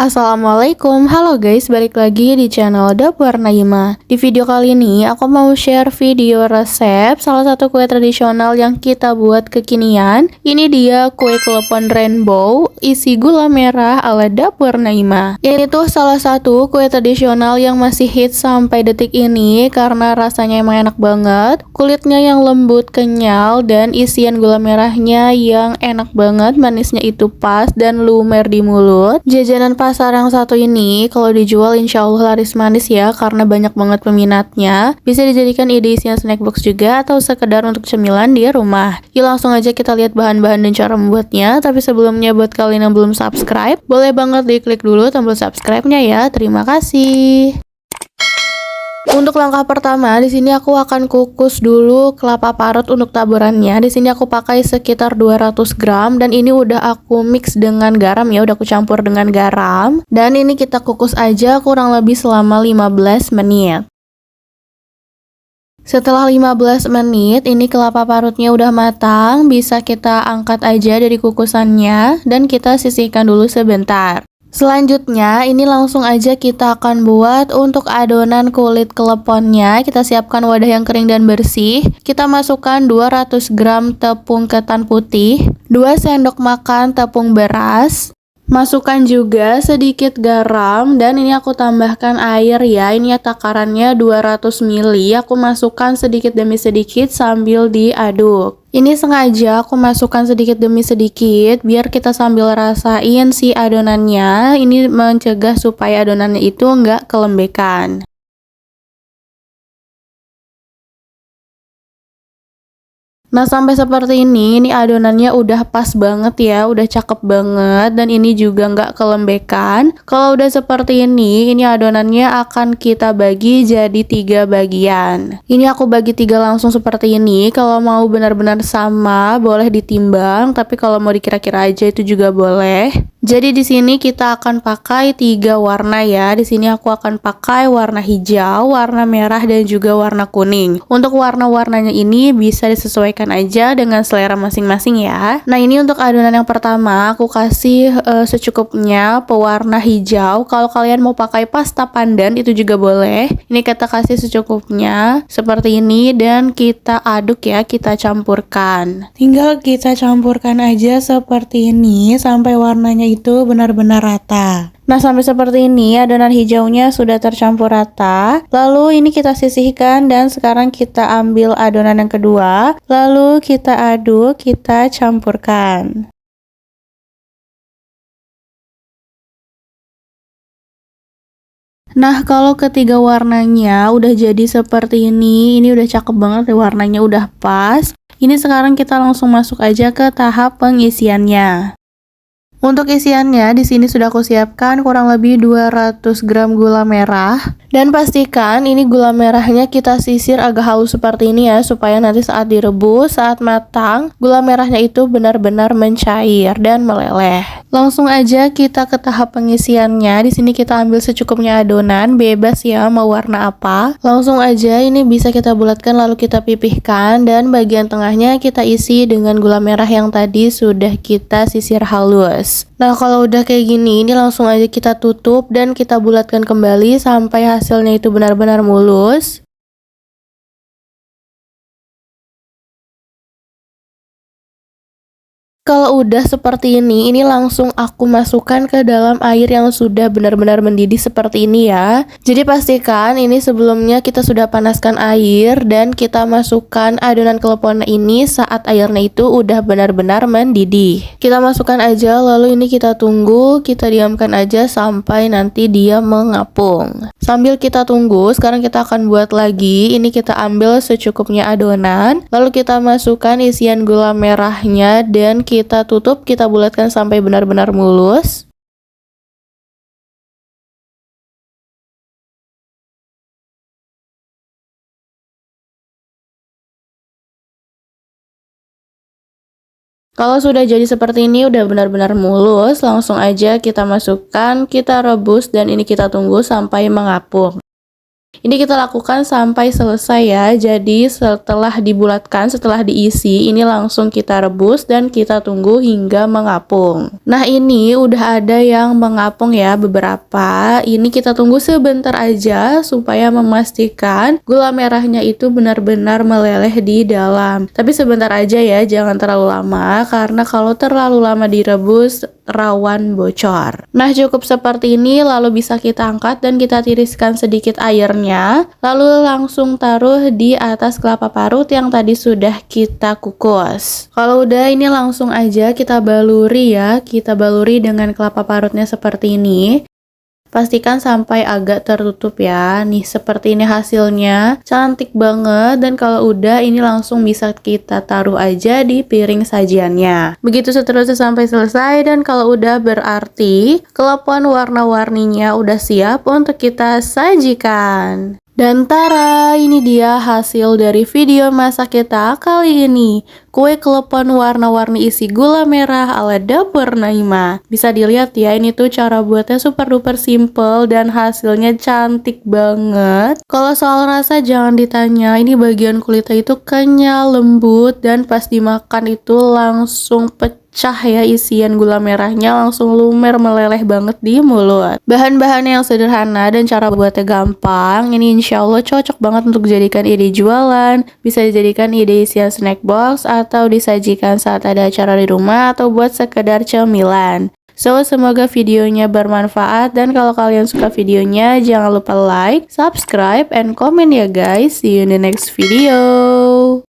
Assalamualaikum, halo guys, balik lagi di channel Dapur Naima. Di video kali ini aku mau share video resep salah satu kue tradisional yang kita buat kekinian. Ini dia kue klepon rainbow isi gula merah ala Dapur Naima. Ini tuh salah satu kue tradisional yang masih hits sampai detik ini karena rasanya emang enak banget. Kulitnya yang lembut, kenyal, dan isian gula merahnya yang enak banget, manisnya itu pas dan lumer di mulut. Jajanan pasar yang satu ini kalau dijual insya Allah laris manis ya, karena banyak banget peminatnya. Bisa dijadikan ide isian snack box juga atau sekedar untuk cemilan di rumah. Yuk langsung aja kita lihat bahan-bahan dan cara membuatnya. Tapi sebelumnya buat kalian yang belum subscribe, boleh banget diklik dulu tombol subscribe-nya ya. Terima kasih. Untuk langkah pertama, di sini aku akan kukus dulu kelapa parut untuk taburannya. Di sini aku pakai sekitar 200 gram dan ini udah aku mix dengan garam ya, udah aku campur dengan garam. Dan ini kita kukus aja kurang lebih selama 15 menit. Setelah 15 menit, ini kelapa parutnya udah matang, bisa kita angkat aja dari kukusannya dan kita sisihkan dulu sebentar. Selanjutnya, ini langsung aja kita akan buat untuk adonan kulit kleponnya. Kita siapkan wadah yang kering dan bersih. Kita masukkan 200 gram tepung ketan putih, 2 sendok makan tepung beras. Masukkan juga sedikit garam dan ini aku tambahkan air ya. Ini takarannya 200 ml. Aku masukkan sedikit demi sedikit sambil diaduk. Ini sengaja aku masukkan sedikit demi sedikit biar kita sambil rasain si adonannya. Ini mencegah supaya adonannya itu nggak kelembekan. Nah, sampai seperti ini adonannya udah pas banget ya, udah cakep banget, dan ini juga nggak kelembekan. Kalau udah seperti ini adonannya akan kita bagi jadi 3 bagian. Ini aku bagi 3 langsung seperti ini. Kalau mau benar-benar sama, boleh ditimbang, tapi kalau mau dikira-kira aja itu juga boleh. Jadi di sini kita akan pakai 3 warna ya. Di sini aku akan pakai warna hijau, warna merah, dan juga warna kuning. Untuk warna-warnanya ini bisa disesuaikan aja dengan selera masing-masing ya. Nah, ini untuk adonan yang pertama aku kasih secukupnya pewarna hijau. Kalau kalian mau pakai pasta pandan itu juga boleh. Ini kita kasih secukupnya seperti ini dan kita aduk ya, kita campurkan. Tinggal kita campurkan aja seperti ini sampai warnanya itu benar-benar rata. Nah, sampai seperti ini adonan hijaunya sudah tercampur rata. Lalu ini kita sisihkan dan sekarang kita ambil adonan yang kedua. Lalu kita aduk, kita campurkan. Nah, kalau ketiga warnanya udah jadi seperti ini udah cakep banget, warnanya udah pas. Ini sekarang kita langsung masuk aja ke tahap pengisiannya. Untuk isiannya di sini sudah aku siapkan kurang lebih 200 gram gula merah dan pastikan ini gula merahnya kita sisir agak halus seperti ini ya, supaya nanti saat direbus, saat matang, gula merahnya itu benar-benar mencair dan meleleh. Langsung aja kita ke tahap pengisiannya. Di sini kita ambil secukupnya adonan, bebas ya mau warna apa. Langsung aja ini bisa kita bulatkan lalu kita pipihkan dan bagian tengahnya kita isi dengan gula merah yang tadi sudah kita sisir halus. Nah, kalau udah kayak gini, ini langsung aja kita tutup dan kita bulatkan kembali sampai hasilnya itu benar-benar mulus. Kalau udah seperti ini langsung aku masukkan ke dalam air yang sudah benar-benar mendidih seperti ini ya. Jadi pastikan ini sebelumnya kita sudah panaskan air dan kita masukkan adonan klepon ini saat airnya itu udah benar-benar mendidih. Kita masukkan aja lalu ini kita tunggu, kita diamkan aja sampai nanti dia mengapung. Sambil kita tunggu, sekarang kita akan buat lagi. Ini kita ambil secukupnya adonan, lalu kita masukkan isian gula merahnya dan kita tutup, kita bulatkan sampai benar-benar mulus. Kalau sudah jadi seperti ini, udah benar-benar mulus, langsung aja kita masukkan, kita rebus dan ini kita tunggu sampai mengapung. Ini kita lakukan sampai selesai ya. Jadi setelah dibulatkan, setelah diisi, ini langsung kita rebus dan kita tunggu hingga mengapung. Nah, ini udah ada yang mengapung ya beberapa. Ini kita tunggu sebentar aja supaya memastikan gula merahnya itu benar-benar meleleh di dalam. Tapi sebentar aja ya, jangan terlalu lama karena kalau terlalu lama direbus rawan bocor. Nah, cukup seperti ini, lalu bisa kita angkat dan kita tiriskan sedikit airnya, lalu langsung taruh di atas kelapa parut yang tadi sudah kita kukus. Kalau udah, ini langsung aja kita baluri ya, kita baluri dengan kelapa parutnya seperti ini. Pastikan sampai agak tertutup ya. Nih, seperti ini hasilnya. Cantik banget. Dan kalau udah, ini langsung bisa kita taruh aja di piring sajiannya. Begitu seterusnya sampai selesai. Dan kalau udah, berarti klepon warna-warninya udah siap untuk kita sajikan. Dan tara, ini dia hasil dari video masak kita kali ini. Kue klepon warna-warni isi gula merah ala dapur Naima. Bisa dilihat ya, ini tuh cara buatnya super duper simple dan hasilnya cantik banget. Kalau soal rasa jangan ditanya, ini bagian kulitnya itu kenyal, lembut, dan pas dimakan itu langsung pecah ya, isian gula merahnya langsung lumer meleleh banget di mulut. Bahan-bahannya yang sederhana dan cara buatnya gampang. Ini insya Allah cocok banget untuk dijadikan ide jualan, bisa dijadikan ide isian snack box, atau disajikan saat ada acara di rumah atau buat sekedar cemilan. So, semoga videonya bermanfaat, dan kalau kalian suka videonya jangan lupa like, subscribe, and comment ya guys. See you in the next video.